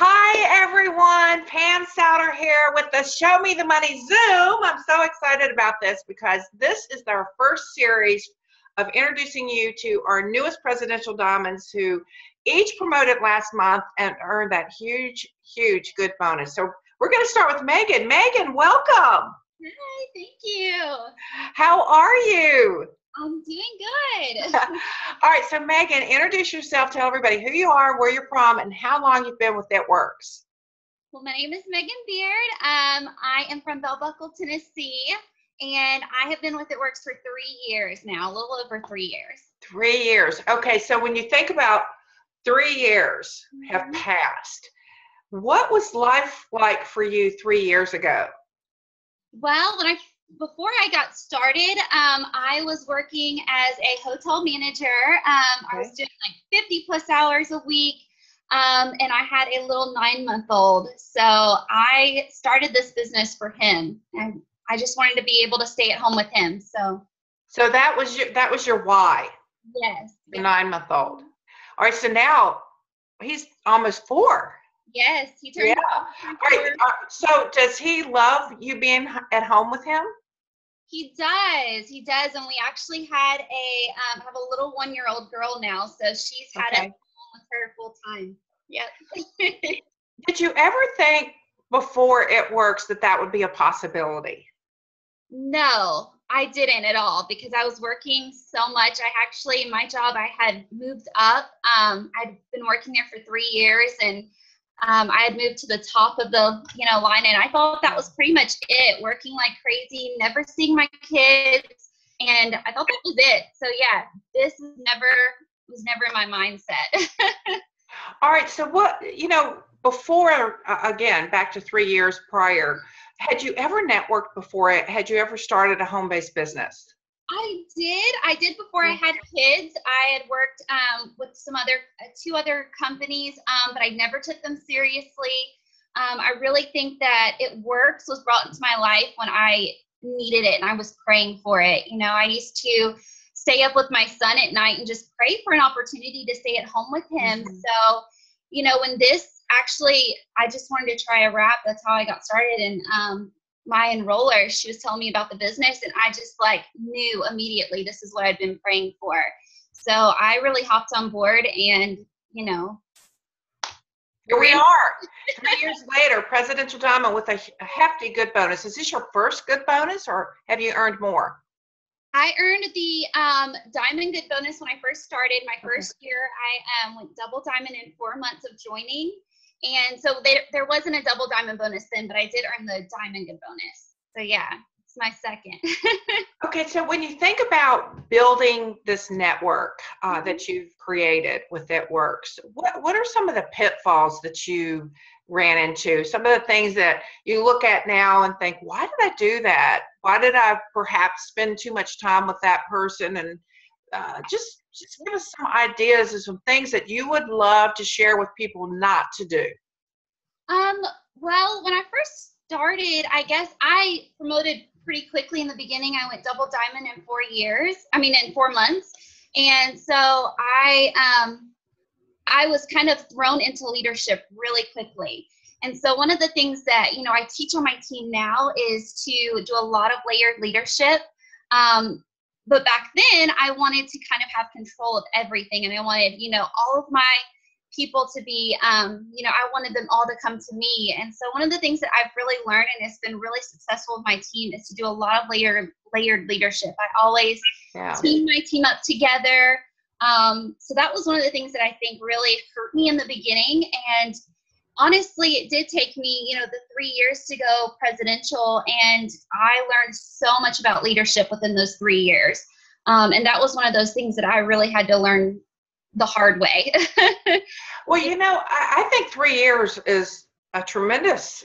Hi everyone, Pam Souter here with the Show Me the Money Zoom. I'm so excited about this because this is our first series of introducing you to our newest presidential diamonds who each promoted last month and earned that huge good bonus. So we're going to start with Megan. Megan, welcome. Hi, thank you. How are you? I'm doing good. All right, so Megan, introduce yourself. Tell everybody who you are, where you're from, and how long you've been with It Works. Well, my name is Megan Beard. I am from Bell Buckle, Tennessee, and I have been with It Works for 3 years now, a little over 3 years. 3 years. Okay, so when you think about 3 years have passed, what was life like for you 3 years ago? Well, before I got started, I was working as a hotel manager. I was doing like 50 plus hours a week, and I had a little 9-month-old. So I started this business for him, and I just wanted to be able to stay at home with him. So that was your why. Yes. The 9-month-old. All right, so now he's almost 4. Yes, he turned. Yeah. All right. So does he love you being at home with him? He does, and we actually had have a little 1-year-old girl now, so she's had it with her full time. Yep. Did you ever think before It Works that would be a possibility? No, I didn't at all, because I was working so much. My job, I had moved up. I'd been working there for 3 years, and I had moved to the top of the line, and I thought that was pretty much it. Working like crazy, never seeing my kids, and I thought that was it. So yeah, this was never in my mindset. All right. So before, again, back to 3 years prior, had you ever networked before it? Had you ever started a home-based business? I did before I had kids. I had worked with two other companies, but I never took them seriously. I really think that It Works was brought into my life when I needed it and I was praying for it. I used to stay up with my son at night and just pray for an opportunity to stay at home with him. Mm-hmm. So, when this actually, I just wanted to try a wrap. That's how I got started. And my enroller, she was telling me about the business, and I just knew immediately this is what I'd been praying for. So I really hopped on board, and here we are 3 years later, presidential diamond with a hefty good bonus. Is this your first good bonus, or have you earned more? I earned the diamond good bonus when I first started. My first year, I went double diamond in 4 months of joining. And so there wasn't a double diamond bonus then, but I did earn the diamond good bonus. So yeah, it's my second. Okay, so when you think about building this network that you've created with It Works, what are some of the pitfalls that you ran into? Some of the things that you look at now and think, why did I do that? Why did I perhaps spend too much time with that person? And just give us some ideas of some things that you would love to share with people not to do. Well, when I first started, I guess I promoted pretty quickly in the beginning. I went double diamond in 4 months. And so I was kind of thrown into leadership really quickly. And so one of the things that, I teach on my team now is to do a lot of layered leadership. But back then I wanted to kind of have control of everything. And I wanted, all of my people to be, I wanted them all to come to me. And so one of the things that I've really learned, and it's been really successful with my team, is to do a lot of layered leadership. I always team my team up together. So that was one of the things that I think really hurt me in the beginning. And honestly, it did take me, the 3 years to go presidential, and I learned so much about leadership within those 3 years. And that was one of those things that I really had to learn the hard way. Well, I think 3 years is a tremendous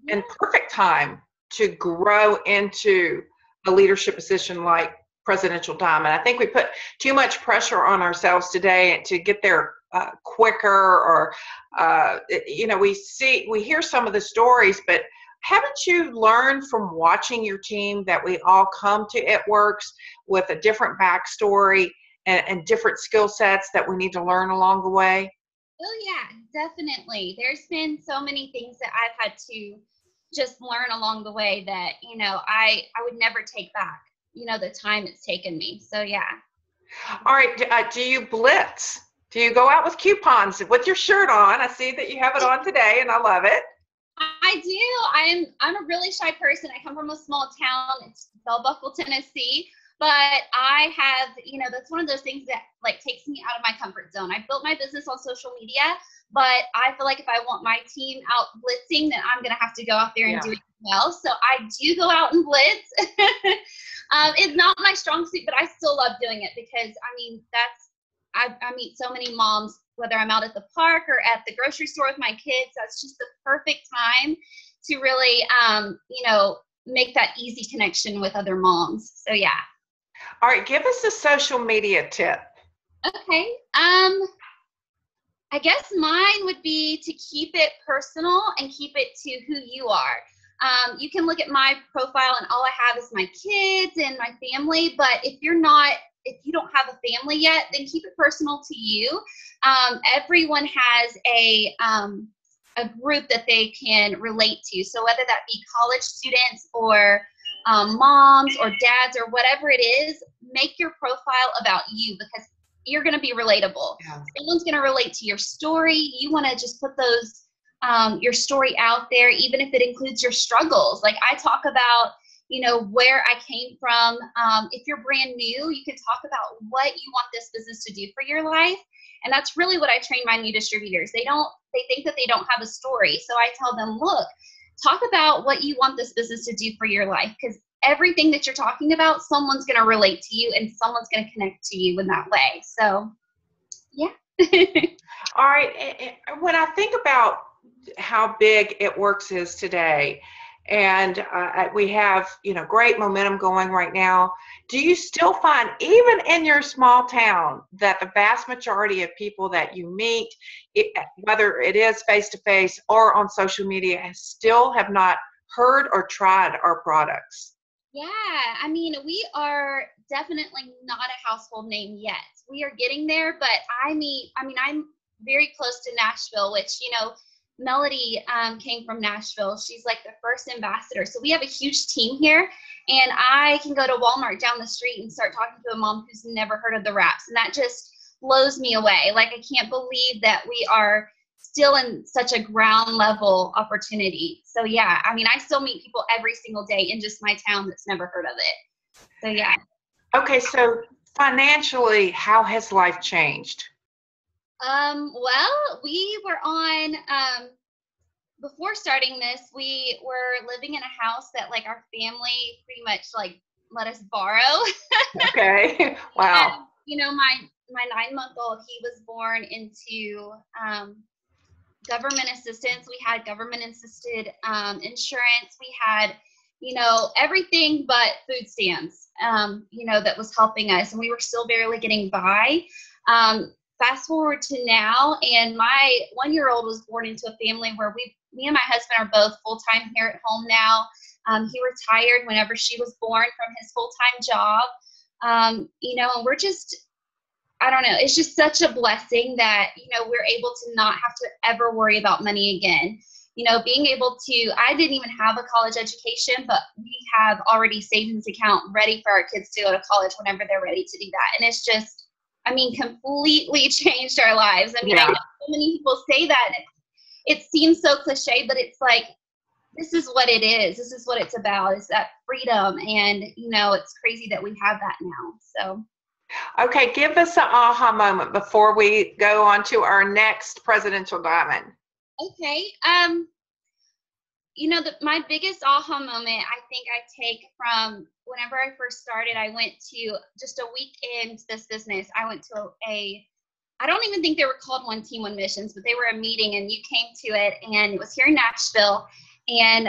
and perfect time to grow into a leadership position like presidential diamond. I think we put too much pressure on ourselves today to get there quicker, or we hear some of the stories, but haven't you learned from watching your team that we all come to It Works with a different backstory and different skill sets that we need to learn along the way? Oh yeah, definitely. There's been so many things that I've had to just learn along the way that, I would never take back, the time it's taken me. So yeah. All right, do you blitz? Do you go out with coupons with your shirt on? I see that you have it on today, and I love it. I do. I'm a really shy person. I come from a small town. It's Bell Buckle, Tennessee. But I have, that's one of those things that like takes me out of my comfort zone. I built my business on social media, but I feel like if I want my team out blitzing, then I'm gonna have to go out there and do it well. So I do go out and blitz. It's not my strong suit, but I still love doing it because I meet so many moms, whether I'm out at the park or at the grocery store with my kids. That's just the perfect time to really, make that easy connection with other moms. So yeah. All right, give us a social media tip. Okay. I guess mine would be to keep it personal and keep it to who you are. You can look at my profile and all I have is my kids and my family, but if you don't have a family yet, then keep it personal to you. Everyone has a group that they can relate to. So whether that be college students or moms or dads or whatever it is, make your profile about you because you're going to be relatable. Yeah. Someone's going to relate to your story. You want to just put those your story out there, even if it includes your struggles. Like I talk about, where I came from. If you're brand new, you can talk about what you want this business to do for your life. And that's really what I train my new distributors. They think that they don't have a story. So I tell them, look, talk about what you want this business to do for your life, because everything that you're talking about, someone's going to relate to you and someone's going to connect to you in that way. So, yeah. All right. When I think about how big It Works is today, and we have, great momentum going right now, do you still find, even in your small town, that the vast majority of people that you meet, whether it is face-to-face or on social media, still have not heard or tried our products? Yeah, we are definitely not a household name yet. We are getting there, but I'm very close to Nashville, which, Melody came from Nashville. She's like the first ambassador. So we have a huge team here, and I can go to Walmart down the street and start talking to a mom who's never heard of the wraps. And that just blows me away. Like, I can't believe that we are still in such a ground level opportunity. So yeah, I still meet people every single day in just my town that's never heard of it. So yeah. Okay, so financially, how has life changed? Well, we were on, before starting this, we were living in a house that like our family pretty much like let us borrow. Okay. Wow. And, my 9-month-old, he was born into, government assistance. We had government assisted insurance. We had, everything but food stamps, that was helping us. And we were still barely getting by. Fast forward to now, and my 1-year-old was born into a family where me and my husband are both full-time here at home now. He retired whenever she was born from his full-time job. And we're just, I don't know, it's just such a blessing that, we're able to not have to ever worry about money again. Being able to, I didn't even have a college education, but we have already savings account ready for our kids to go to college whenever they're ready to do that. And it's just, completely changed our lives. I know so many people say that, and it seems so cliche, but it's like, this is what it is. This is what it's about. It's that freedom. And, it's crazy that we have that now. So. Okay, give us an aha moment before we go on to our next presidential diamond. Okay. My biggest aha moment, I think I take from whenever I first started. I went to just a week into this business. I went to I don't even think they were called One Team, One Missions, but they were a meeting, and you came to it, and it was here in Nashville. And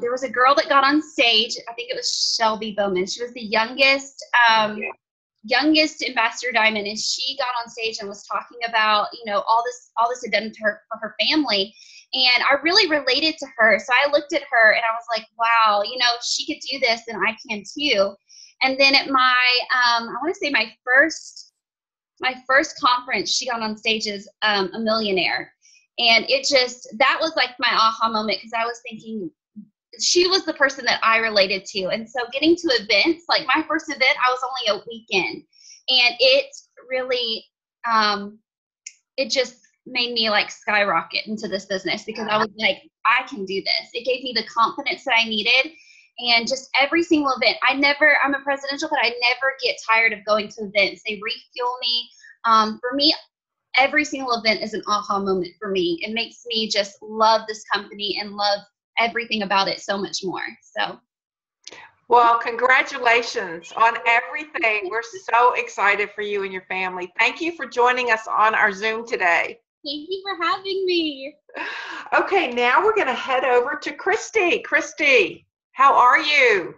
there was a girl that got on stage. I think it was Shelby Bowman. She was the youngest ambassador diamond, and she got on stage and was talking about, all this had done to her for her family. And I really related to her. So I looked at her and I was like, wow, she could do this and I can too. And then at my, I want to say my my first conference, she got on stage as a millionaire. And that was like my aha moment, because I was thinking, she was the person that I related to. And so getting to events, like my first event, I was only a week in. And it really, it just made me like skyrocket into this business, because I was like, I can do this. It gave me the confidence that I needed. And just every single event, I'm a presidential, but I never get tired of going to events. They refuel me. For me, every single event is an aha moment for me. It makes me just love this company and love everything about it so much more. So, well, congratulations on everything. We're so excited for you and your family. Thank you for joining us on our Zoom today. Thank you for having me. Okay, now we're going to head over to Christi. Christi, how are you?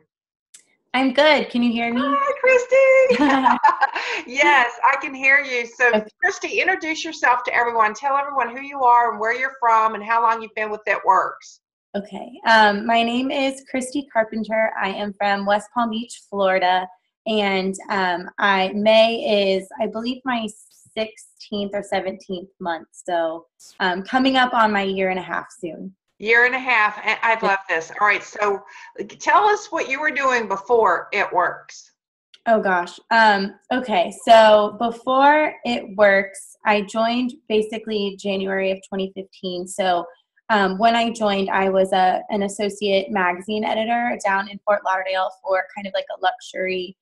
I'm good. Can you hear me? Hi, Christi. Yes, I can hear you. So, okay. Christi, introduce yourself to everyone. Tell everyone who you are and where you're from and how long you've been with It Works. Okay. My name is Christi Carpenter. I am from West Palm Beach, Florida. And May is, I believe, my 16th or 17th month. So coming up on my 1.5 years soon. 1.5 years. I love this. All right. So tell us what you were doing before It Works. Oh, gosh. Okay. So before It Works, I joined basically January of 2015. So when I joined, I was an associate magazine editor down in Fort Lauderdale for kind of like a luxury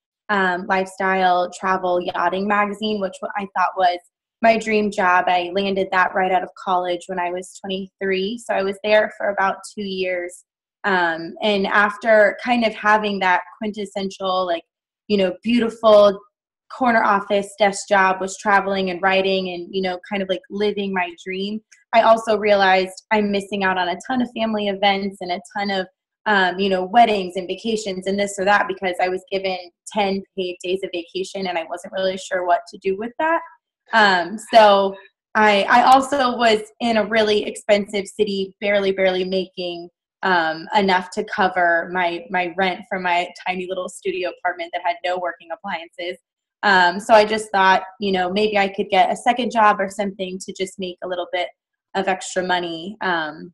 lifestyle travel yachting magazine, which I thought was my dream job. I landed that right out of college when I was 23. So I was there for about 2 years. And after kind of having that quintessential, like, beautiful corner office desk job, was traveling and writing and, kind of like living my dream, I also realized I'm missing out on a ton of family events and a ton of, weddings and vacations and this or that, because I was given 10 paid days of vacation and I wasn't really sure what to do with that. So I also was in a really expensive city, barely making enough to cover my rent from my tiny little studio apartment that had no working appliances. So I just thought, maybe I could get a second job or something to just make a little bit of extra money. And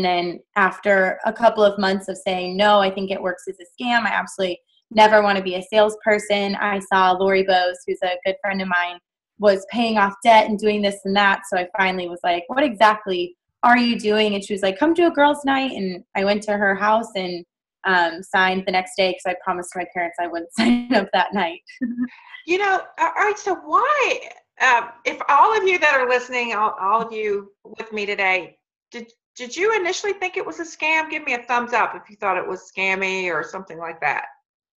then after a couple of months of saying, no, I think It Works is a scam, I absolutely never want to be a salesperson, I saw Lori Bose, who's a good friend of mine, was paying off debt and doing this and that. So I finally was like, what exactly are you doing? And she was like, come to a girls' night. And I went to her house and signed the next day, because I promised my parents I wouldn't sign up that night. All right, so why, if all of you that are listening, all of you with me today, did you initially think it was a scam? Give me a thumbs up if you thought it was scammy or something like that.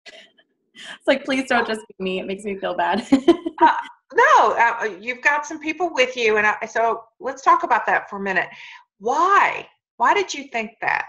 It's like, please don't just be me. It makes me feel bad. No, you've got some people with you. And so let's talk about that for a minute. Why? Why did you think that?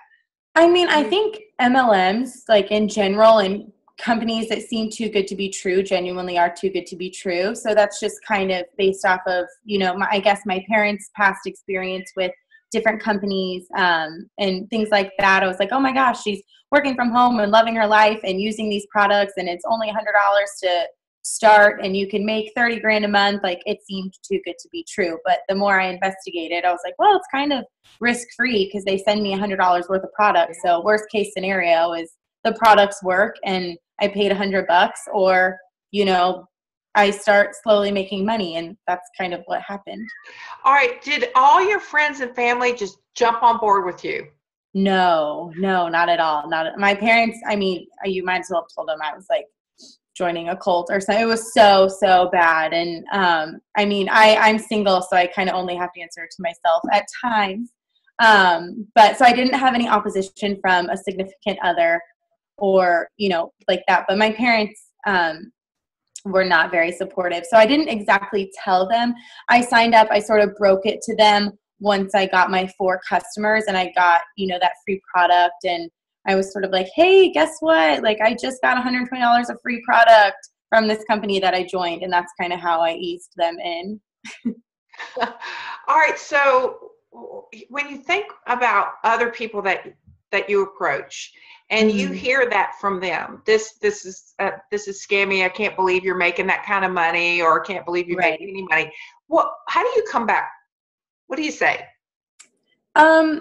I mean, I think MLMs, like in general, and companies that seem too good to be true genuinely are too good to be true. So that's just kind of based off of, I guess my parents' past experience with different companies and things like that. I was like, oh my gosh, she's working from home and loving her life and using these products, and it's only $100 to start and you can make 30 grand a month. Like, it seemed too good to be true. But the more I investigated, I was like, well, it's kind of risk-free because they send me $100 worth of products. So worst case scenario is the products work and I paid $100, or, I start slowly making money, and that's kind of what happened. All right. Did all your friends and family just jump on board with you? No, not at all. My parents, I mean, you might as well have told them I was like joining a cult or something. It was so bad. And I'm single, so I kind of only have to answer to myself at times. But so I didn't have any opposition from a significant other or, like that. But my parents were not very supportive. So I didn't exactly tell them I signed up. I sort of broke it to them once I got my 4 customers and I got, that free product. And I was sort of like, hey, guess what? Like, I just got $120 of free product from this company that I joined. And that's kind of how I eased them in. All right. So when you think about other people that that you approach, and you hear that from them. This is scammy. I can't believe you're making that kind of money, or I can't believe you're making any money. How do you come back? What do you say? Oh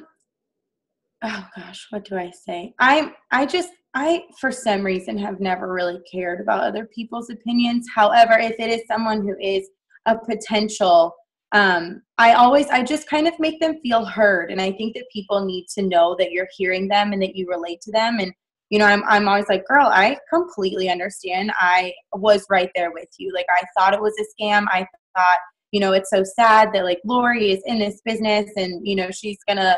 gosh, what do I say? I for some reason have never really cared about other people's opinions. However, if it is someone who is a potential, I just kind of make them feel heard. And I think that people need to know that you're hearing them and that you relate to them. And, I'm always like, girl, I completely understand. I was right there with you. Like, I thought it was a scam. I thought, it's so sad that like Lori is in this business and, she's gonna,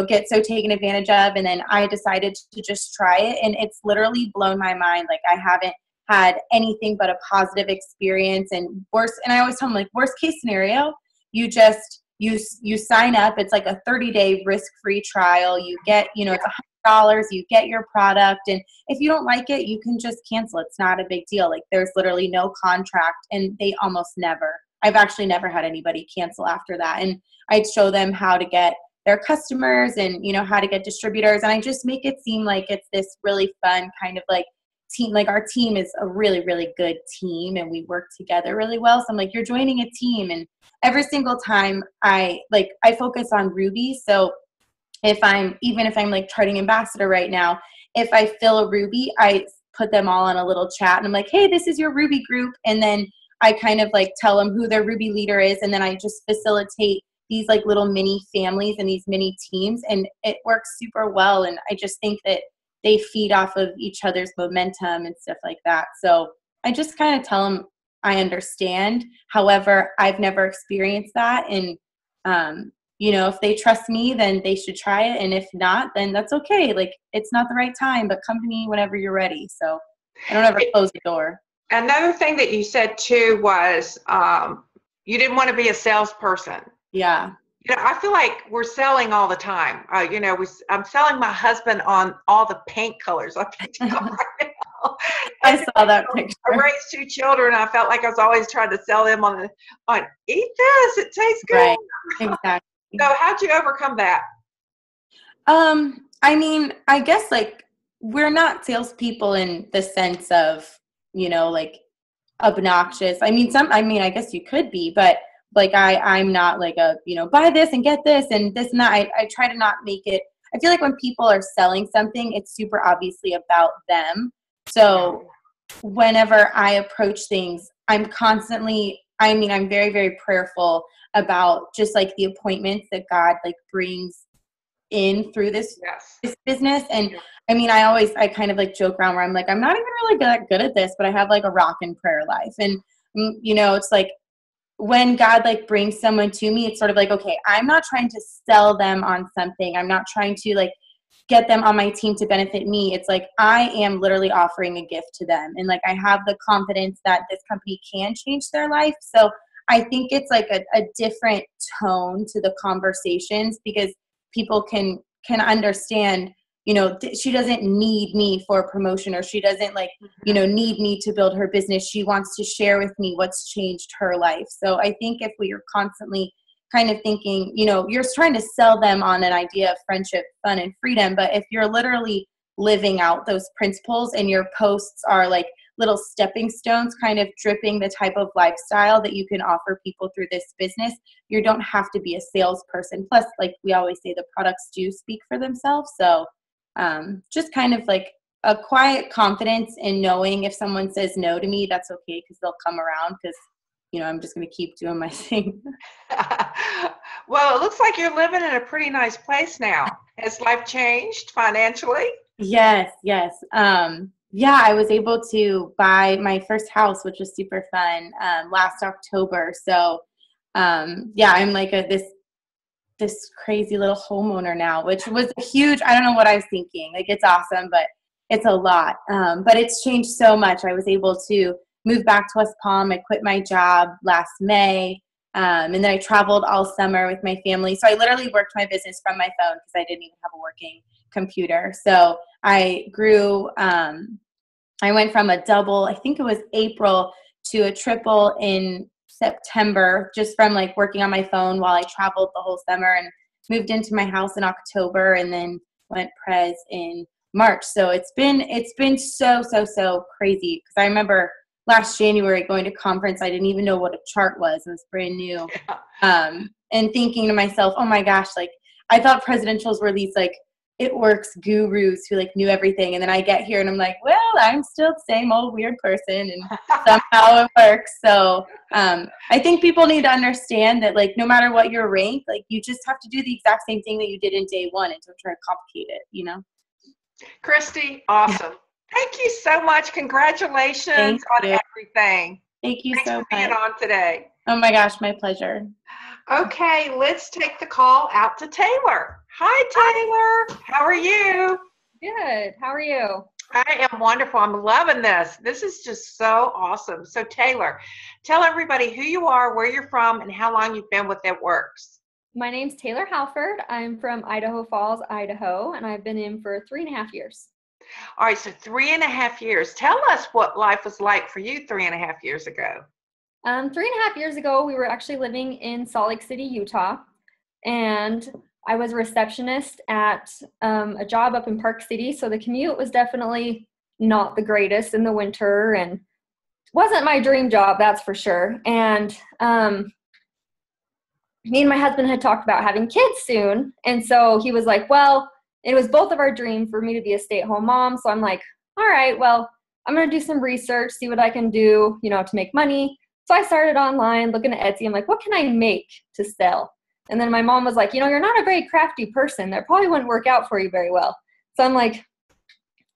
get so taken advantage of. And then I decided to just try it. And it's literally blown my mind. Like, I haven't had anything but a positive experience. And I always tell them, like, worst case scenario, you just, you sign up. It's like a 30-day risk-free trial. You get, it's $100, you get your product. And if you don't like it, you can just cancel. It's not a big deal. Like, there's literally no contract, and they almost never, I've actually never had anybody cancel after that. And I'd show them how to get their customers and, how to get distributors. And I just make it seem like it's this really fun kind of like team. Like, our team is a really, really good team, and we work together really well. So I'm like, you're joining a team. And every single time I focus on Ruby. So if I'm like charting ambassador right now, if I fill a Ruby, I put them all on a little chat and I'm like, hey, this is your Ruby group. And then I kind of like tell them who their Ruby leader is. And then I just facilitate these like little mini families and these mini teams, and it works super well. And I just think that they feed off of each other's momentum and stuff like that. So I just kind of tell them I understand. However, I've never experienced that. And, if they trust me, then they should try it. And if not, then that's okay. Like, it's not the right time, but come to me whenever you're ready. So I don't ever close the door. Another thing that you said too was you didn't want to be a salesperson. Yeah. I feel like we're selling all the time. I'm selling my husband on all the paint colors I picked up right now. I saw that picture. I raised 2 children. I felt like I was always trying to sell them on eat this. It tastes good. Right. Exactly. So how'd you overcome that? I mean, I guess like we're not salespeople in the sense of, like obnoxious. I mean, I guess you could be, but like I'm not like a, buy this and get this and this and that. I try to not make it. I feel like when people are selling something, it's super obviously about them. So whenever I approach things, I'm very, very prayerful about just like the appointments that God like brings in through this business. And I kind of like joke around where I'm like, I'm not even really good at this, but I have like a rockin' prayer life. And, it's like when God like brings someone to me, it's sort of like, okay, I'm not trying to sell them on something. I'm not trying to like get them on my team to benefit me. It's like, I am literally offering a gift to them. And like, I have the confidence that this company can change their life. So I think it's like a different tone to the conversations because people can understand, she doesn't need me for a promotion, or she doesn't like, need me to build her business. She wants to share with me what's changed her life. So I think if we are constantly kind of thinking, you're trying to sell them on an idea of friendship, fun, and freedom, but if you're literally living out those principles and your posts are like little stepping stones, kind of dripping the type of lifestyle that you can offer people through this business, you don't have to be a salesperson. Plus, like we always say, the products do speak for themselves. So just kind of like a quiet confidence in knowing if someone says no to me, that's okay, because they'll come around, because I'm just going to keep doing my thing. Well, it looks like you're living in a pretty nice place now. Has life changed financially? Yes. Yeah, I was able to buy my first house, which was super fun, last October. So, I'm like this crazy little homeowner now, which was huge. I don't know what I was thinking. Like, it's awesome, but it's a lot. But it's changed so much. I was able to move back to West Palm. I quit my job last May. And then I traveled all summer with my family. So I literally worked my business from my phone because I didn't even have a working computer. So I grew, I went from a double, I think it was April, to a triple in September, just from like working on my phone while I traveled the whole summer, and moved into my house in October. And then went Prez in March. So it's been so crazy. Because I remember last January going to conference, I didn't even know what a chart was. It was brand new. And thinking to myself, oh my gosh, like I thought presidentials were these like it works gurus who like knew everything. And then I get here and I'm like, well, I'm still the same old weird person and somehow it works. So I think people need to understand that like no matter what your rank, like you just have to do the exact same thing that you did in day one and don't try to complicate it, you know? Christi, awesome. Yeah. Thank you so much. Congratulations on everything. Thank you Thanks so for being much. on today. Oh my gosh, my pleasure. Okay, let's take the call out to Taylor. Hi, Taylor. How are you? Good. How are you? I am wonderful. I'm loving this. This is just so awesome. So, Taylor, tell everybody who you are, where you're from, and how long you've been with It Works. My name's Taylor Halford. I'm from Idaho Falls, Idaho, and I've been in for 3.5 years. All right, so 3.5 years. Tell us what life was like for you 3.5 years ago. 3.5 years ago, we were actually living in Salt Lake City, Utah, and I was a receptionist at a job up in Park City, so the commute was definitely not the greatest in the winter, and wasn't my dream job, that's for sure. And me and my husband had talked about having kids soon, and so he was like, well, it was both of our dream for me to be a stay-at-home mom, so I'm like, all right, well, I'm going to do some research, see what I can do, you know, to make money. So I started online looking at Etsy. I'm like, what can I make to sell? And then my mom was like, you know, you're not a very crafty person. That probably wouldn't work out for you very well. So I'm like,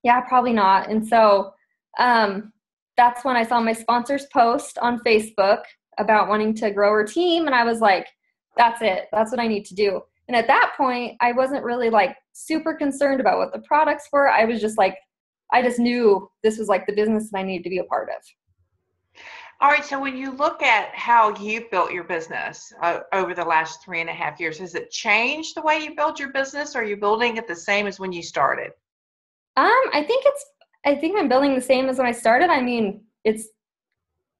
yeah, probably not. And so that's when I saw my sponsor's post on Facebook about wanting to grow her team. And I was like, that's it. That's what I need to do. And at that point, I wasn't really like super concerned about what the products were. I was just like, I just knew this was like the business that I needed to be a part of. All right, so when you look at how you built your business over the last 3.5 years, has it changed the way you build your business, or are you building it the same as when you started? I think I'm building the same as when I started. I mean, it's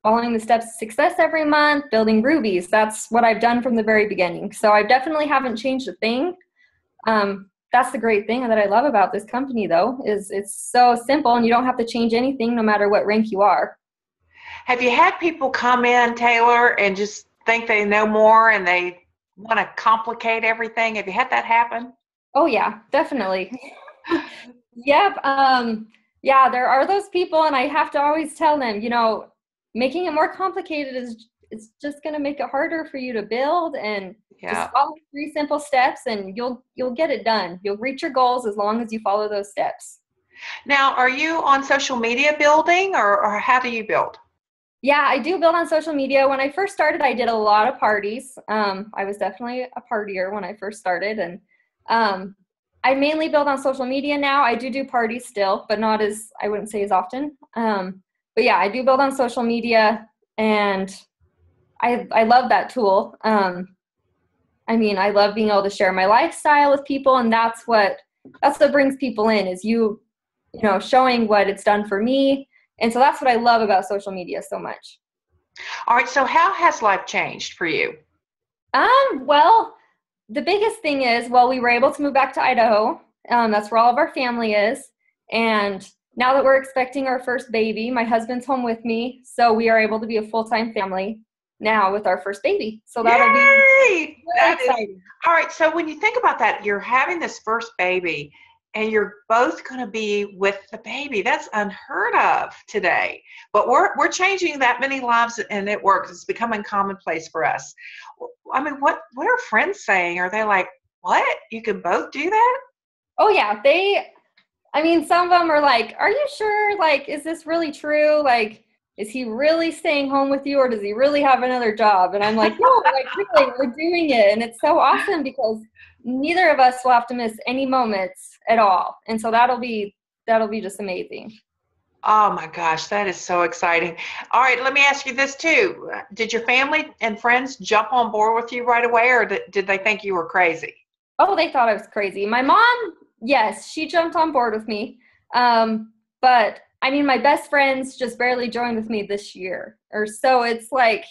following the steps to success every month, building rubies. That's what I've done from the very beginning. So I definitely haven't changed a thing. That's the great thing that I love about this company, though, is it's so simple and you don't have to change anything no matter what rank you are. Have you had people come in, Taylor, and just think they know more and they want to complicate everything? Have you had that happen? Oh, yeah, definitely. Yep. Yeah, there are those people, and I have to always tell them, you know, making it more complicated it's just going to make it harder for you to build, and just follow 3 simple steps and you'll get it done. You'll reach your goals as long as you follow those steps. Now, are you on social media building or how do you build? Yeah, I do build on social media. When I first started, I did a lot of parties. I was definitely a partier when I first started, and I mainly build on social media now. I do parties still, but not as, I wouldn't say as often. But yeah, I do build on social media, and I love that tool. I mean, I love being able to share my lifestyle with people, and that's what brings people in, is you know, showing what it's done for me. And so that's what I love about social media so much. All right. So how has life changed for you? Well, the biggest thing is, we were able to move back to Idaho. That's where all of our family is. And now that we're expecting our first baby, my husband's home with me. So we are able to be a full-time family now with our first baby. So that'll be really exciting. All right. So when you think about that, you're having this first baby, and you're both going to be with the baby. That's unheard of today. But we're changing that many lives, and it works. It's becoming commonplace for us. I mean, what are friends saying? Are they like, what? You can both do that? Oh, yeah. Some of them are like, are you sure? Like, is this really true? Like, is he really staying home with you, or does he really have another job? And I'm like, no, like, really, we're doing it. And it's so awesome because neither of us will have to miss any moments at all. And so that'll be just amazing. Oh my gosh, that is so exciting. All right, let me ask you this too. Did your family and friends jump on board with you right away, or did they think you were crazy? Oh, they thought I was crazy. My mom, yes, she jumped on board with me. But I mean, my best friends just barely joined with me this year or so. It's like,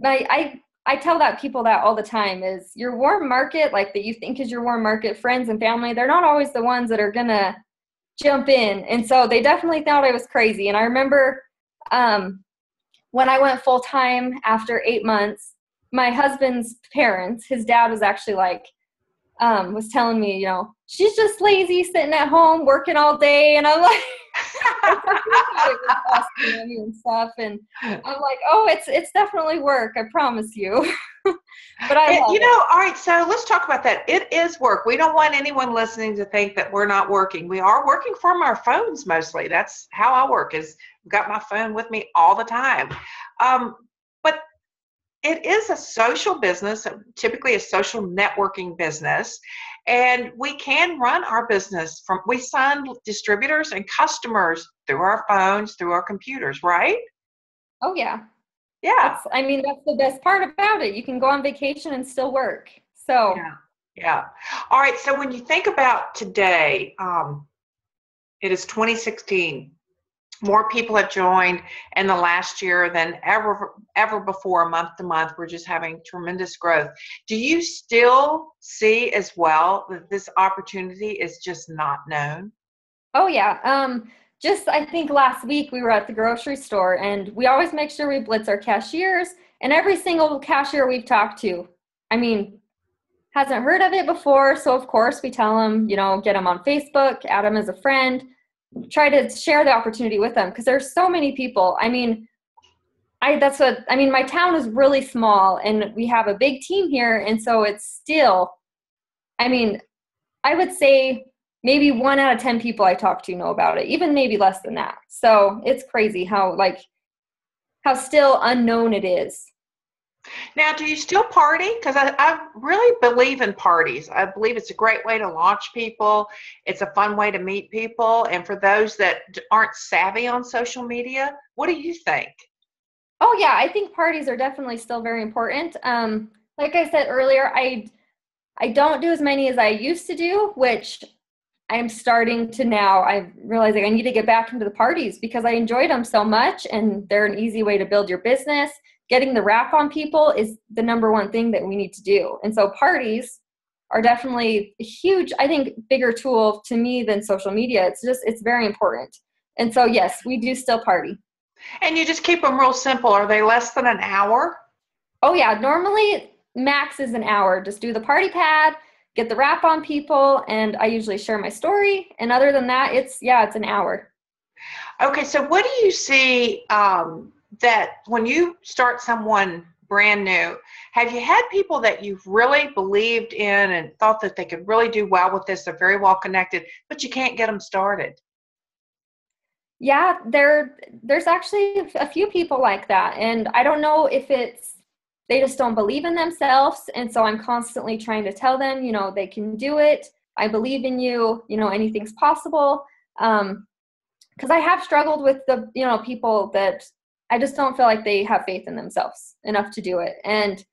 I I tell people that all the time is your warm market, like that you think is your warm market, friends and family, they're not always the ones that are going to jump in. And so they definitely thought I was crazy. And I remember when I went full time after 8 months, my husband's parents, his dad was actually like, was telling me, she's just lazy sitting at home working all day. And I'm like, it was awesome and stuff. And I'm like, oh, it's definitely work. I promise you. But I love it. All right. So let's talk about that. It is work. We don't want anyone listening to think that we're not working. We are working from our phones mostly. That's how I work. Is I've got my phone with me all the time. But it is a social business, typically a social networking business, and we can run our business we sign distributors and customers through our phones, through our computers, right? Oh, yeah. Yeah. That's the best part about it. You can go on vacation and still work. So. Yeah. All right. So when you think about today, it is 2016. More people have joined in the last year than ever before, month to month. We're just having tremendous growth. Do you still see as well that this opportunity is just not known? Oh, yeah. Just I think last week we were at the grocery store, and we always make sure we blitz our cashiers, and every single cashier we've talked to, hasn't heard of it before. So of course we tell them, get them on Facebook, add them as a friend, try to share the opportunity with them, because there's so many people. My town is really small, and we have a big team here. And so it's still, I would say maybe 1 out of 10 people I talk to know about it, even maybe less than that. So it's crazy how still unknown it is. Now, do you still party? Because I really believe in parties. I believe it's a great way to launch people. It's a fun way to meet people. And for those that aren't savvy on social media, what do you think? Oh, yeah, I think parties are definitely still very important. Like I said earlier, I don't do as many as I used to do, which I'm starting to now. I'm realizing I need to get back into the parties because I enjoyed them so much, and they're an easy way to build your business. Getting the wrap on people is the number one thing that we need to do. And so parties are definitely a huge, I think, bigger tool to me than social media. It's very important. And so, yes, we do still party. And you just keep them real simple. Are they less than an hour? Oh, yeah. Normally, max is an hour. Just do the party pad, get the wrap on people, and I usually share my story. And other than that, it's an hour. Okay, so what do you see that when you start someone brand new, have you had people that you've really believed in and thought that they could really do well with this? They're very well connected, but you can't get them started. Yeah, there's actually a few people like that. And I don't know if they just don't believe in themselves. And so I'm constantly trying to tell them, they can do it. I believe in you, anything's possible. Because I have struggled with the, people that I just don't feel like they have faith in themselves enough to do it. And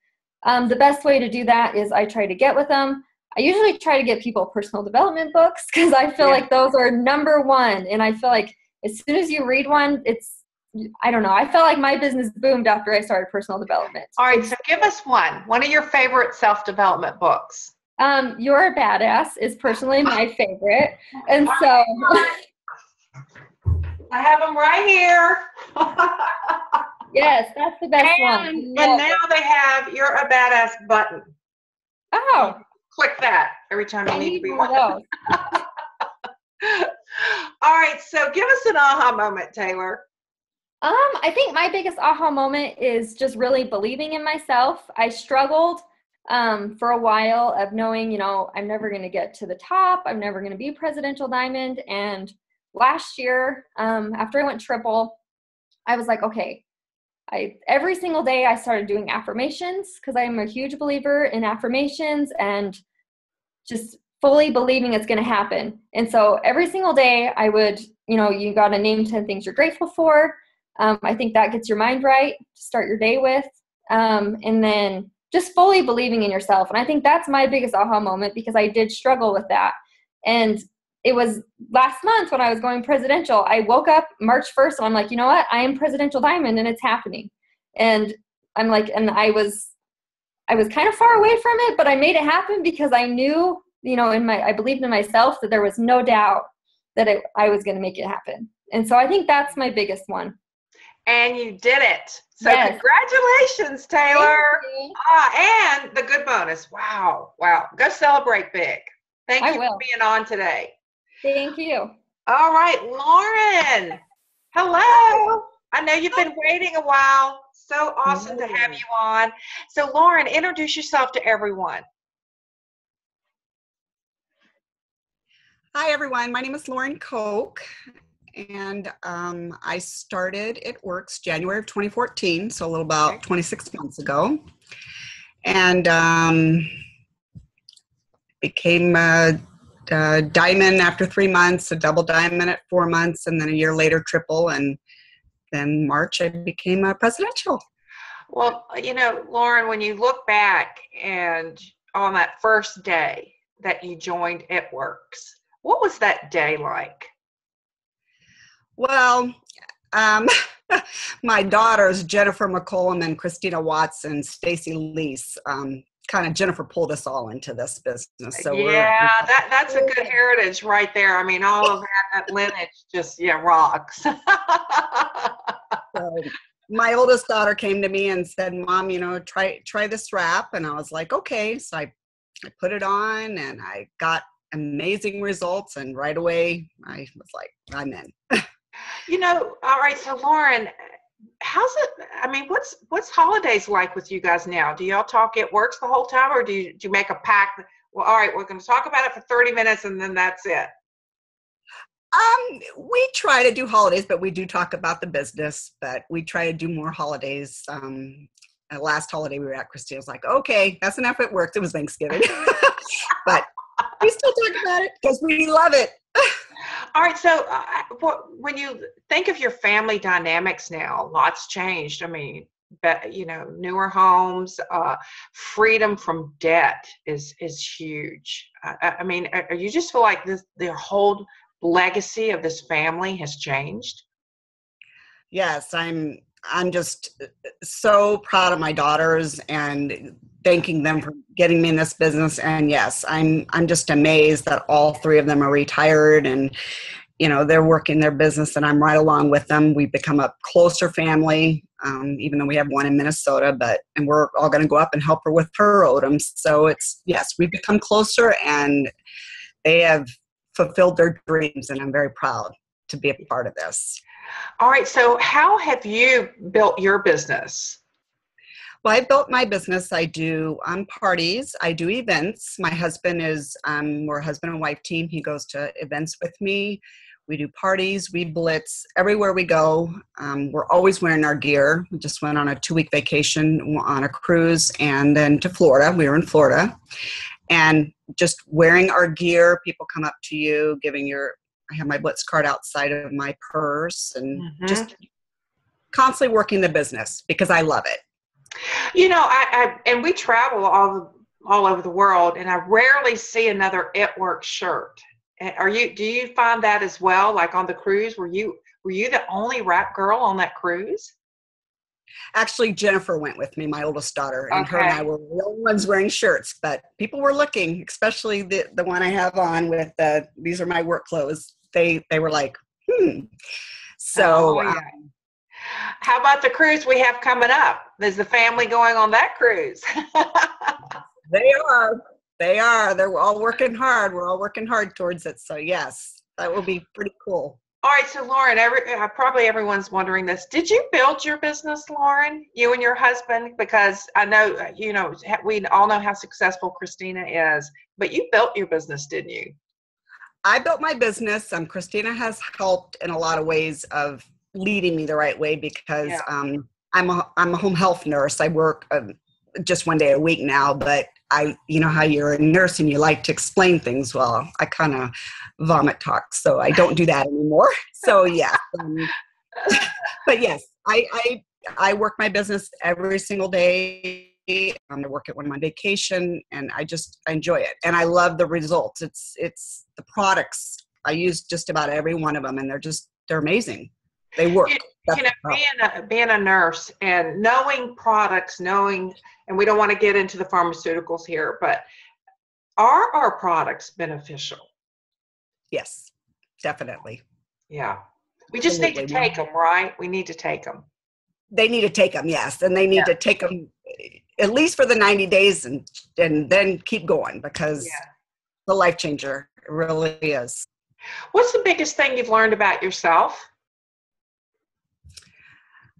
the best way to do that is I try to get with them. I usually try to get people personal development books because I feel like those are number one. And I feel like as soon as you read one, I don't know. I felt like my business boomed after I started personal development. All right. So give us one of your favorite self-development books. You're a Badass is personally my favorite. And so I have them right here. Yes, that's the best one. And now they have You're a Badass button. Oh. Click that every time you need to be one. All right, so give us an aha moment, Taylor. I think my biggest aha moment is just really believing in myself. I struggled for a while of knowing, I'm never going to get to the top. I'm never going to be presidential diamond. And last year, after I went triple, I was like, okay, every single day I started doing affirmations because I'm a huge believer in affirmations and just fully believing it's going to happen. And so every single day I would, you got to name 10 things you're grateful for. I think that gets your mind right to start your day with. And then just fully believing in yourself. And I think that's my biggest aha moment because I did struggle with that. And it was last month when I was going presidential, I woke up March 1st and I'm like, you know what? I am presidential diamond and it's happening. And I'm like, and I was I was kind of far away from it, but I made it happen because I knew, I believed in myself that there was no doubt that I was going to make it happen. And so I think that's my biggest one. And you did it. So yes. Congratulations, Taylor. And the good bonus. Wow. Go celebrate big. Thank you for being on today. Thank you. All right, Lauren. Hello. I know you've been waiting a while. So awesome to have you on. So Lauren, introduce yourself to everyone. Hi, everyone. My name is Lauren Koch, and I started It Works January of 2014, so a little about 26 months ago, and became a diamond after 3 months, a double diamond at 4 months, and then a year later, triple, and then March I became a presidential. Well, Lauren, when you look back and on that first day that you joined It Works, what was that day like? Well, my daughters, Jennifer McCollum and Christina Watson, Stacy Lease, kind of Jennifer pulled us all into this business. So that's a good heritage right there. I mean, all of that lineage just rocks. So my oldest daughter came to me and said, "Mom, try this wrap," and I was like, "Okay." So I put it on, and I got amazing results, and right away I was like, I'm in. All right, so Lauren, how's it, what's holidays like with you guys now? Do y'all talk It Works the whole time, or do you make a pact? Well, all right, we're going to talk about it for 30 minutes and then that's it. We try to do holidays, but we do talk about the business, but we try to do more holidays. Last holiday we were at, Christi was like, okay, that's enough. It worked. It was Thanksgiving. But we still talk about it because we love it. All right. So when you think of your family dynamics now, lots changed. I mean, newer homes, freedom from debt is huge. You just feel like the whole legacy of this family has changed? Yes, I'm just so proud of my daughters and thanking them for getting me in this business. And yes, I'm just amazed that all three of them are retired and, they're working their business and I'm right along with them. We've become a closer family, even though we have one in Minnesota, and we're all going to go up and help her with her Odoms. So we've become closer and they have fulfilled their dreams. And I'm very proud to be a part of this. All right. So how have you built your business? Well, I built my business. I do parties. I do events. My husband we're a husband and wife team. He goes to events with me. We do parties. We blitz everywhere we go. We're always wearing our gear. We just went on a 2-week vacation on a cruise and then to Florida. We were in Florida. And just wearing our gear, people come up to you, I have my Blitz card outside of my purse and just constantly working the business because I love it. And we travel all over the world, and I rarely see another It Works shirt. Do you find that as well? Like on the cruise, were you the only rap girl on that cruise? Actually, Jennifer went with me, my oldest daughter, and her and I were the only ones wearing shirts, but people were looking, especially the one I have on with these are my work clothes. They were like, So, how about the cruise we have coming up? Is the family going on that cruise? They are. They're all working hard. We're all working hard towards it. So yes, that will be pretty cool. All right. So Lauren, probably everyone's wondering this. Did you build your business, Lauren, you and your husband? Because I know, we all know how successful Christina is, but you built your business, didn't you? I built my business. Christina has helped in a lot of ways of leading me the right way because I'm a home health nurse. I work just 1 day a week now, but how you're a nurse and you like to explain things. Well, I kind of vomit talk, so I don't do that anymore. So yeah, but yes, I work my business every single day. I work it when I'm on vacation, and I enjoy it, and I love the results. It's the products. I use just about every one of them, and they're amazing. They work. You know, being a nurse and knowing products, and we don't want to get into the pharmaceuticals here, but are our products beneficial? Yes, definitely. Yeah. We just need to take them, right? We need to take them. They need to take them, yes. And they need to take them at least for the 90 days and then keep going, because the life changer, it really is. What's the biggest thing you've learned about yourself?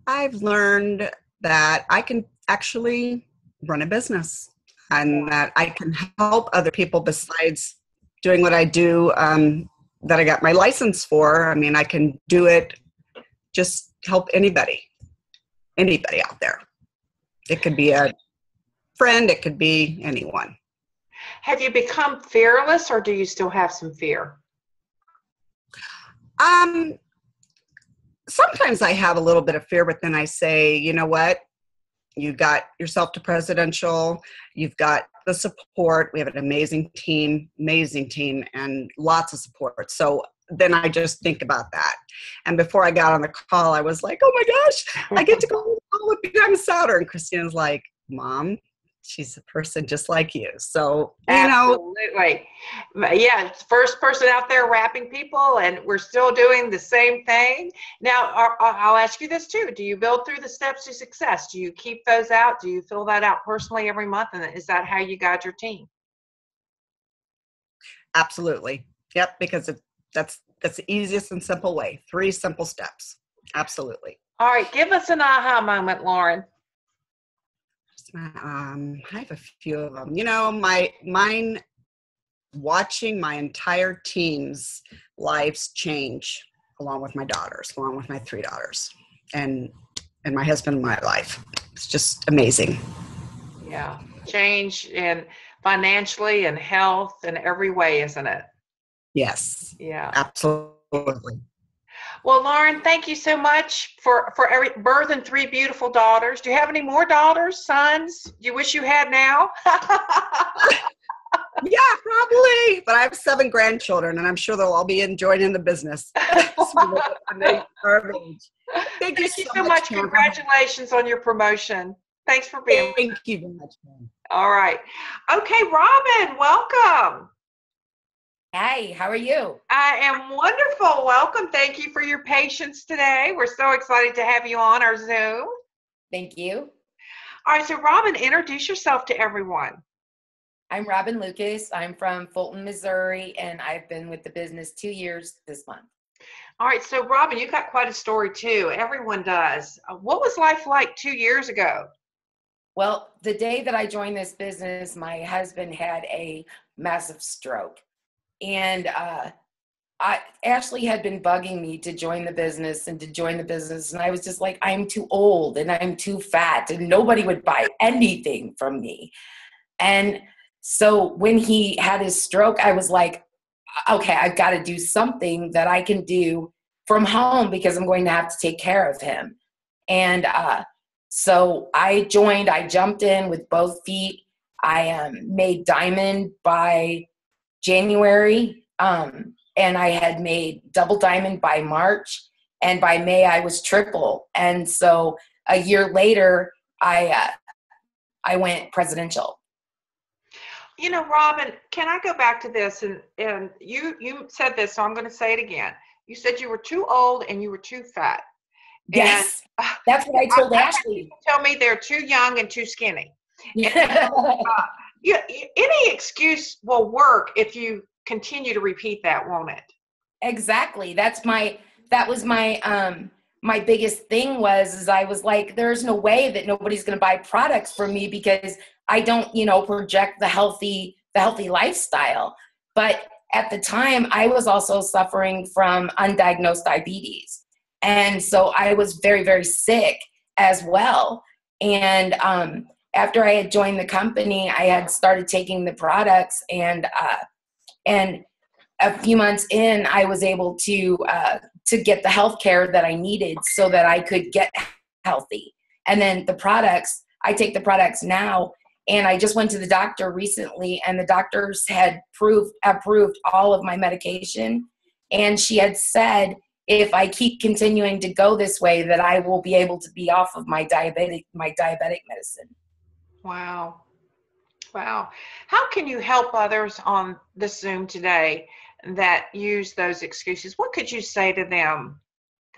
I've learned that I can actually run a business, and that I can help other people besides doing what I do, that I got my license for. I mean, I can do it, just help anybody out there. It could be a friend, it could be anyone. Have you become fearless, or do you still have some fear? Sometimes I have a little bit of fear, but then I say, you know what? You got yourself to presidential. You've got the support. We have an amazing team, and lots of support. So then I just think about that. And before I got on the call, I was like, oh my gosh, I get to go on the call with Pamela Souter. And Christina's like, Mom, she's a person just like you. So, absolutely. Yeah, it's the first person out there wrapping people, and we're still doing the same thing. Now, I'll ask you this too. Do you build through the steps to success? Do you keep those out? Do you fill that out personally every month? And is that how you guide your team? Absolutely. Yep, because that's the easiest and simple way. 3 simple steps. Absolutely. All right, give us an aha moment, Lauren. I have a few of them. Mine, watching my entire team's lives change, along with my 3 daughters, and my husband in my life. It's just amazing. Yeah, change in financially and health and every way, isn't it? Yes. Yeah. Absolutely. Well, Lauren, thank you so much for birthing 3 beautiful daughters. Do you have any more daughters, sons you wish you had now? Yeah, probably. But I have 7 grandchildren, and I'm sure they'll all be enjoying the business. Thank you so much. Congratulations on your promotion. Thanks for being. Thank you very much. All right. Okay, Robyn, welcome. Hi, how are you? I am wonderful. Welcome. Thank you for your patience today. We're so excited to have you on our Zoom. Thank you. All right, so Robyn, introduce yourself to everyone. I'm Robyn Lucas. I'm from Fulton, Missouri, and I've been with the business 2 years this month. All right, so Robyn, you've got quite a story too. Everyone does. What was life like 2 years ago? Well, the day that I joined this business, my husband had a massive stroke. And Ashley had been bugging me to join the business. And I was just like, I'm too old and I'm too fat and nobody would buy anything from me. And so when he had his stroke, I was like, okay, I've got to do something that I can do from home because I'm going to have to take care of him. And so I jumped in with both feet. I made diamond by January, and I had made double diamond by March, and by May I was triple. And so a year later, I went presidential. You know, Robyn, can I go back to this? And you said this, so I'm going to say it again. You said you were too old and you were too fat. Yes, and that's what I told Ashley. Tell me they're too young and too skinny. Any excuse will work if you continue to repeat that, won't it? Exactly. That was my biggest thing was I was like, there's no way that nobody's going to buy products from me because I don't, project the healthy lifestyle. But at the time I was also suffering from undiagnosed diabetes. And so I was very, very sick as well. And, after I had joined the company, I had started taking the products, and a few months in, I was able to get the health care that I needed so that I could get healthy. And then I take the products now, and I just went to the doctor recently, and the doctors had approved all of my medication, and she had said if I keep continuing to go this way, that I will be able to be off of my diabetic medicine. Wow. Wow. How can you help others on the Zoom today that use those excuses? What could you say to them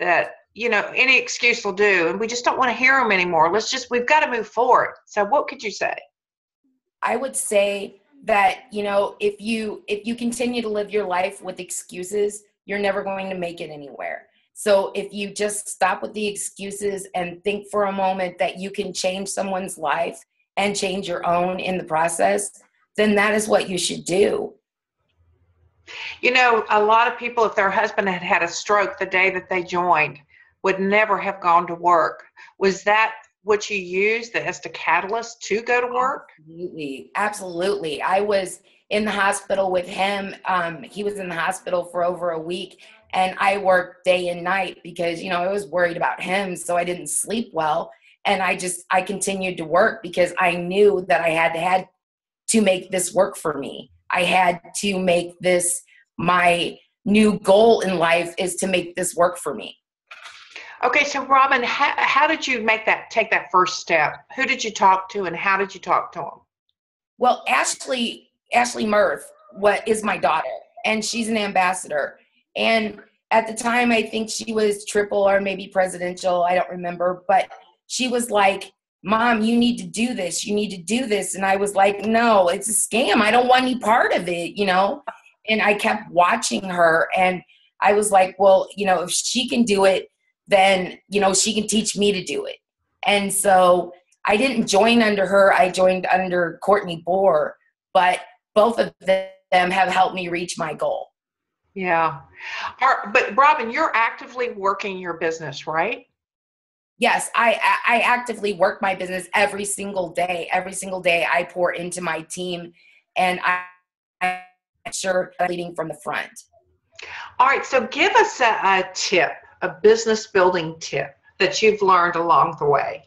that, any excuse will do, and we just don't want to hear them anymore? We've got to move forward. So what could you say? I would say that, if you continue to live your life with excuses, you're never going to make it anywhere. So if you just stop with the excuses and think for a moment that you can change someone's life and change your own in the process, then that is what you should do. A lot of people, if their husband had had a stroke the day that they joined, would never have gone to work. Was that what you used as the catalyst to go to work? Absolutely. I was in the hospital with him. He was in the hospital for over a week, and I worked day and night because, I was worried about him, so I didn't sleep well. And I continued to work because I knew that I had to make this work for me. I had to make this my new goal in life, is to make this work for me. Okay, so Robyn, how did you take that first step? Who did you talk to, and how did you talk to him? Well, Ashley Mirth is my daughter, and she's an ambassador. And at the time, I think she was triple or maybe presidential. I don't remember, but she was like, "Mom, you need to do this. You need to do this." And I was like, "No, it's a scam. I don't want any part of it, And I kept watching her, and I was like, well, if she can do it, then, she can teach me to do it. And so I didn't join under her. I joined under Courtney Bohr, but both of them have helped me reach my goal. Yeah. But Robyn, you're actively working your business, right? Yes, I actively work my business every single day. Every single day I pour into my team, and I'm sure leading from the front. All right, so give us a tip, a business building tip that you've learned along the way.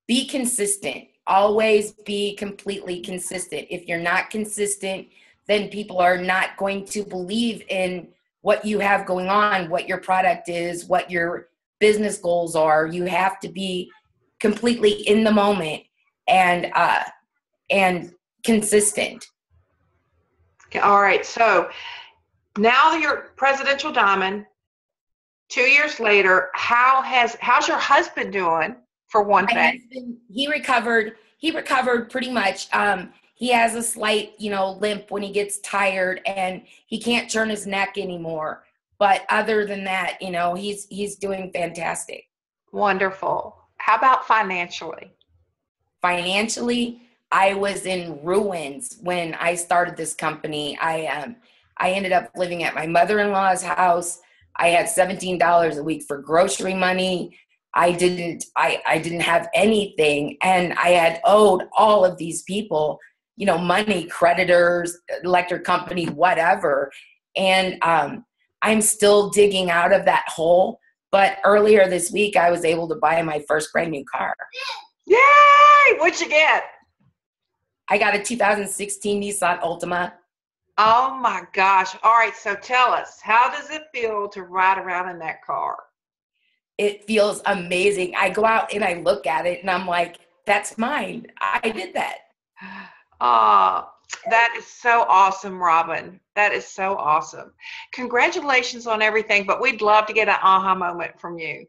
Be consistent. Always be completely consistent. If you're not consistent, then people are not going to believe in what you have going on, what your product is, what your business goals are. You have to be completely in the moment and consistent. Okay, all right, so now that you're Presidential Diamond, 2 years later, how's your husband doing, for one thing? My husband, he recovered pretty much. He has a slight, limp when he gets tired, and he can't turn his neck anymore. But other than that, he's doing fantastic. Wonderful. How about financially? Financially, I was in ruins when I started this company. I ended up living at my mother-in-law's house. I had $17 a week for grocery money. I didn't have anything, and I had owed all of these people, money, creditors, electric company, whatever. And I'm still digging out of that hole. But earlier this week, I was able to buy my first brand new car. Yay! What'd you get? I got a 2016 Nissan Altima. Oh my gosh. All right, so tell us, how does it feel to ride around in that car? It feels amazing. I go out and I look at it and I'm like, that's mine. I did that. Oh, that is so awesome, Robyn. That is so awesome. Congratulations on everything, but we'd love to get an aha moment from you.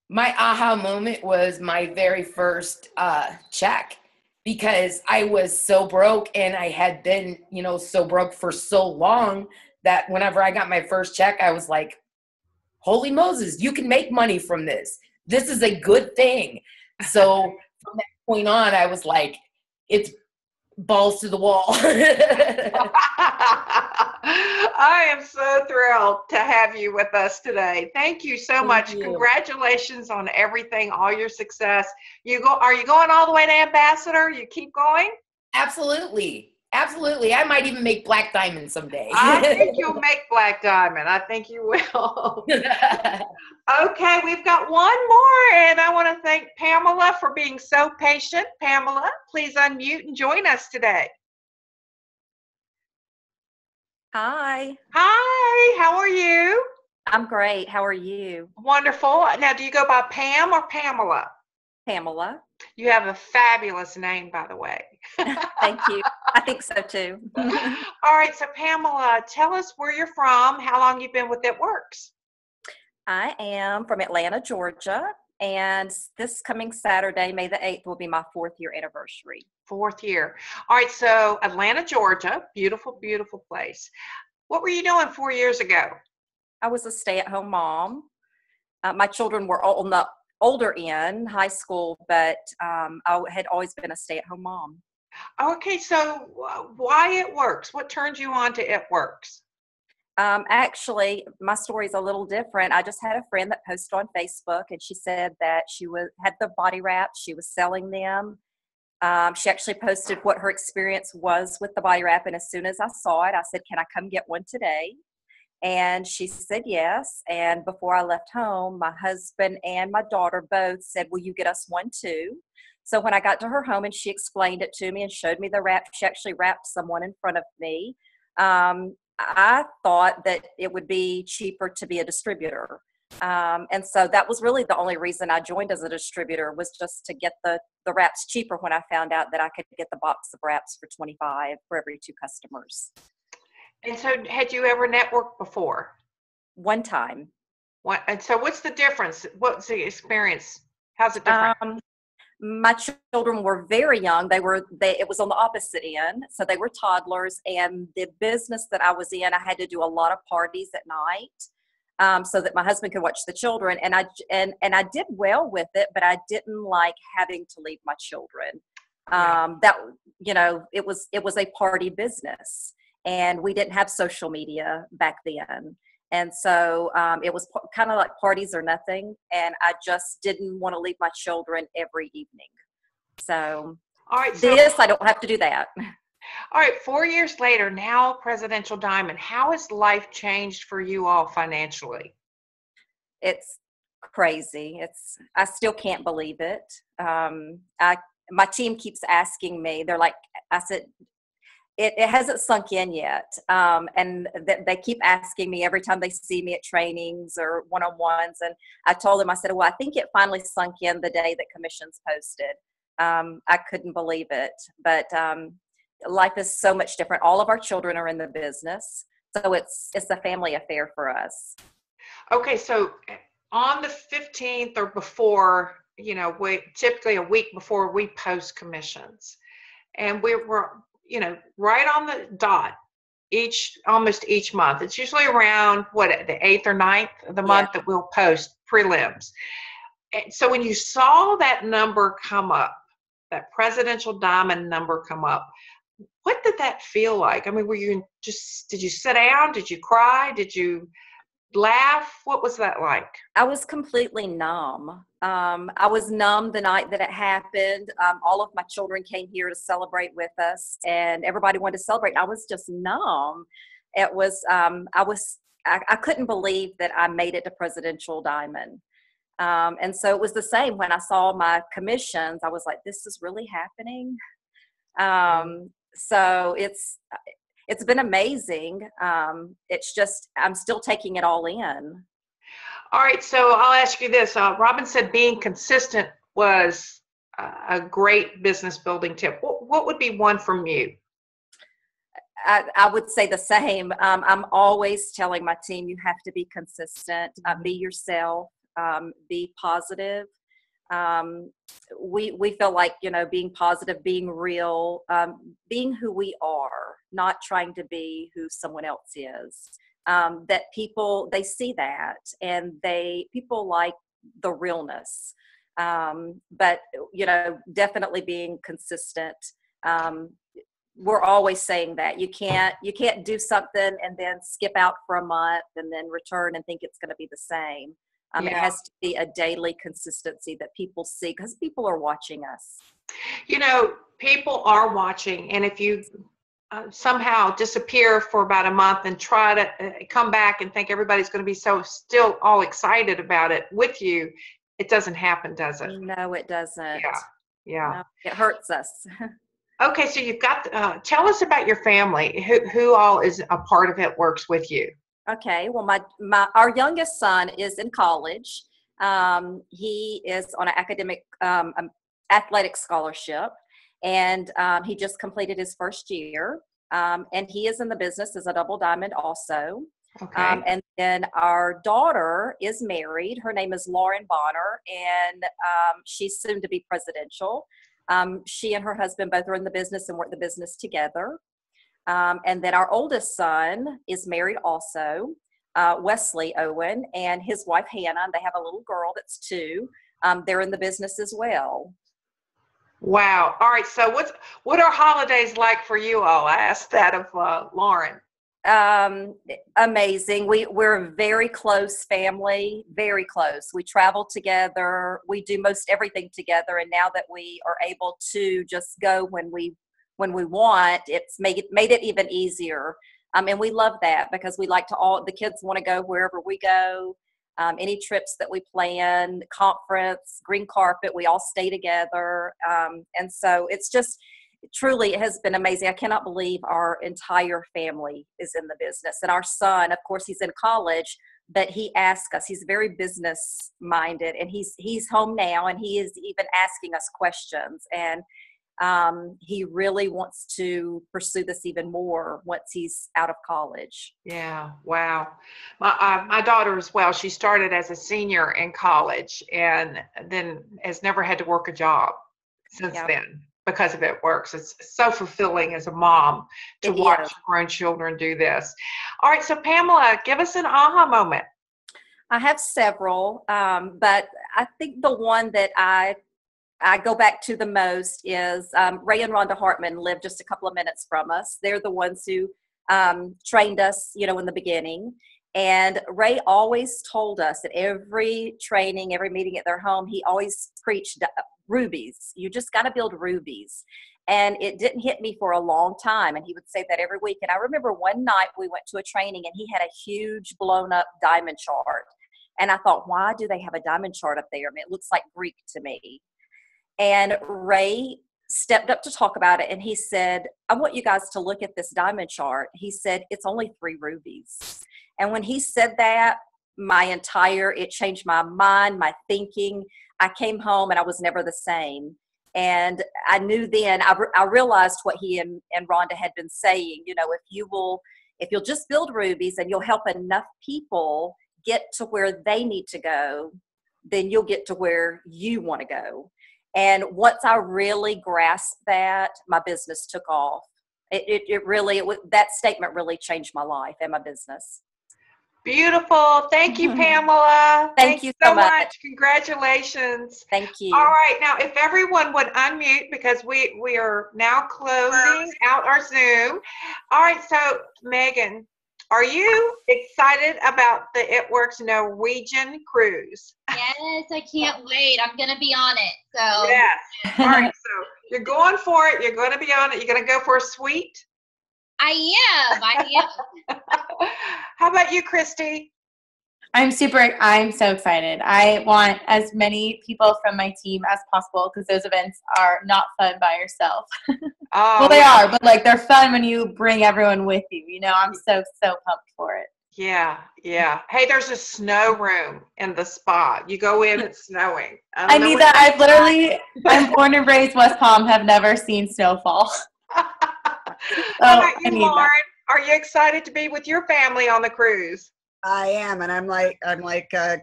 My aha moment was my very first check, because I was so broke, and I had been, so broke for so long that whenever I got my first check, I was like, holy Moses, you can make money from this. This is a good thing. So from that point on, I was like, it's balls to the wall. I am so thrilled to have you with us today. Thank you so much. You. Congratulations on everything, all your success. Are you going all the way to ambassador? You keep going? Absolutely. Absolutely. I might even make black diamond someday. I think you'll make black diamond. I think you will. Okay, we've got one more, and I want to thank Pamela for being so patient. Pamela, please unmute and join us today. Hi. Hi, how are you? I'm great. How are you? Wonderful. Now, do you go by Pam or Pamela? Pamela. You have a fabulous name, by the way. Thank you. I think so too. All right, so Pamela, tell us where you're from, how long you've been with It Works. I am from Atlanta, Georgia, and this coming Saturday, May the 8th, will be my 4th year anniversary. 4th year. All right, so Atlanta, Georgia, beautiful, beautiful place. What were you doing 4 years ago? I was a stay-at-home mom. My children were on the older end, high school, but I had always been a stay-at-home mom. Okay, so why It Works? What turned you on to It Works? Actually, my story is a little different. I just had a friend that posted on Facebook, and she said that she had the body wraps. She was selling them. She actually posted what her experience was with the body wrap, and as soon as I saw it, I said, "Can I come get one today?" And she said yes. And before I left home, my husband and my daughter both said, "Will you get us one too?" So when I got to her home and she explained it to me and showed me the wrap, she actually wrapped someone in front of me. I thought that it would be cheaper to be a distributor. And so that was really the only reason I joined as a distributor, was just to get the wraps cheaper when I found out that I could get the box of wraps for $25 for every 2 customers. And so had you ever networked before? One time. And so what's the difference? What's the experience? How's it different? My children were very young. It was on the opposite end. So they were toddlers, and the business that I was in, I had to do a lot of parties at night, so that my husband could watch the children. And I did well with it, but I didn't like having to leave my children. It was a party business, and we didn't have social media back then. And so it was kind of like parties or nothing. And I just didn't want to leave my children every evening. So, all right, I don't have to do that. All right, 4 years later, now Presidential Diamond, how has life changed for you all financially? It's crazy. I still can't believe it. My team keeps asking me, I said, it hasn't sunk in yet. And they keep asking me every time they see me at trainings or one-on-ones. And I told them, I said, well, I think it finally sunk in the day that commissions posted. I couldn't believe it. But life is so much different. All of our children are in the business. So it's a family affair for us. Okay, so on the 15th or before, typically a week before, we post commissions. And we were right on the dot almost each month. It's usually around the 8th or 9th of the month that we'll post prelims. And so when you saw that number come up, that Presidential Diamond number come up, what did that feel like? I mean, did you sit down? Did you cry? Did you laugh? What was that like? I was completely numb. I was numb the night that it happened. All of my children came here to celebrate with us, and everybody wanted to celebrate. I was just numb. It was, I couldn't believe that I made it to Presidential Diamond. And so it was the same when I saw my commissions. I was like, this is really happening. So it's been amazing. It's just, I'm still taking it all in. All right, so I'll ask you this. Robyn said being consistent was a great business building tip. What would be one from you? I would say the same. I'm always telling my team, you have to be consistent, be yourself, be positive. We feel like, being positive, being real, being who we are, not trying to be who someone else is. That people, they see that, and people like the realness. But, definitely being consistent. We're always saying that you can't do something and then skip out for a month and then return and think it's going to be the same. It has to be a daily consistency that people see, because people are watching us. People are watching, and if you somehow disappear for about a month and try to come back and think everybody's going to be still all excited about it with you, it doesn't happen, does it? No, it doesn't. Yeah. No, it hurts us. Okay, so you've got, tell us about your family. Who all is a part of It Works with you? Okay, well, our youngest son is in college. He is on an academic athletic scholarship, and he just completed his first year. And he is in the business as a double diamond also. Okay. And then our daughter is married. Her name is Lauren Bonner, and she's soon to be presidential. She and her husband both are in the business and work the business together. And then our oldest son is married also, Wesley Owen, and his wife Hannah. And they have a little girl that's 2. They're in the business as well. Wow. All right. So what are holidays like for you all? I asked that of Lauren. Amazing. We're a very close family, very close. We travel together. We do most everything together. And now that we are able to just go when we want, it's made it even easier. And we love that because we like the kids want to go wherever we go. Any trips that we plan, conference, green carpet, we all stay together. And so it's just, truly, it has been amazing. I cannot believe our entire family is in the business. And our son, of course, he's in college, but he asks us, he's very business minded, and he's home now, and he is even asking us questions. And he really wants to pursue this even more once he's out of college. Yeah. Wow. My daughter as well, she started as a senior in college and then has never had to work a job since then. Because of It Works. It's so fulfilling as a mom to watch grown children do this. All right, so Pamela, give us an aha moment. I have several, but I think the one that I go back to the most is Ray and Rhonda Hartman live just a couple of minutes from us. They're the ones who trained us, in the beginning. And Ray always told us at every training, every meeting at their home, he always preached rubies. You just got to build rubies. And it didn't hit me for a long time. And he would say that every week. And I remember one night we went to a training and he had a huge blown up diamond chart. And I thought, why do they have a diamond chart up there? I mean, it looks like Greek to me. And Ray stepped up to talk about it. And he said, I want you guys to look at this diamond chart. He said, it's only 3 rubies. And when he said that, it changed my mind, my thinking. I came home and I was never the same. And I knew then, I realized what he and Rhonda had been saying, if you'll just build rubies and you'll help enough people get to where they need to go, then you'll get to where you want to go. And once I really grasped that, my business took off. That statement really changed my life and my business. Beautiful. Thank you, Pamela. Thank you so much. Congratulations. Thank you. All right. Now, if everyone would unmute, because we are now closing out our Zoom. All right. So, Megan, are you excited about the It Works Norwegian cruise? Yes, I can't wait. I'm going to be on it. So Yes. All right. So you're going for it. You're going to be on it. You're going to go for a suite? I am. How about you, Christi? I'm so excited. I want as many people from my team as possible because those events are not fun by yourself. Oh, well, they are, but they're fun when you bring everyone with you. I'm so pumped for it. Yeah. Hey, there's a snow room in the spa. You go in, it's snowing. I need that. I'm born and raised West Palm, have never seen snowfall. How about you, Lauren? Are you excited to be with your family on the cruise? I am, and I'm like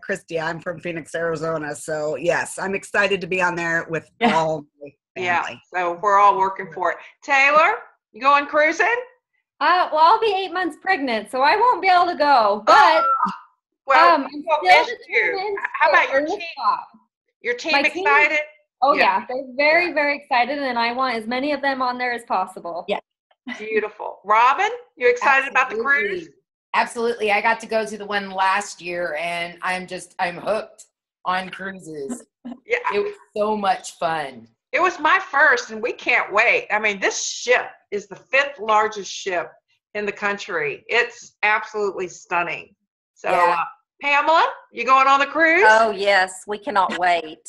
Christi. I'm from Phoenix, Arizona, so yes, I'm excited to be on there with all my family. Yeah, so we're all working for it. Taylor, you going cruising? Well, I'll be 8 months pregnant, so I won't be able to go. But I'm still you. How about your team? Your team excited? Oh yeah, they're very, very excited, and I want as many of them on there as possible. Yeah. Beautiful. Robyn, you excited about the cruise? Absolutely. I got to go to the one last year, and I'm hooked on cruises. Yeah. It was so much fun. It was my first, and we can't wait. I mean, this ship is the 5th largest ship in the country. It's absolutely stunning. So, Pamela, you going on the cruise? Oh, yes. We cannot wait.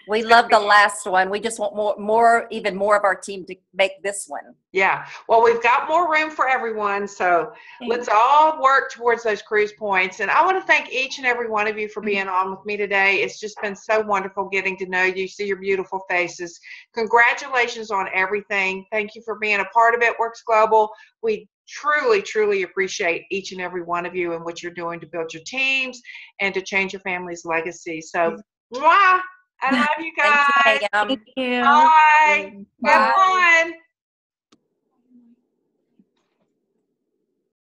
We love the last one. We just want even more of our team to make this one. Yeah. Well, we've got more room for everyone. So let's all work towards those cruise points. And I want to thank each and every one of you for being on with me today. It's just been so wonderful getting to know you, see your beautiful faces. Congratulations on everything. Thank you for being a part of It Works Global. We truly, truly appreciate each and every one of you and what you're doing to build your teams and to change your family's legacy. So, mwah! I love you guys. Thank you. Thank you. Bye. Bye. Good one.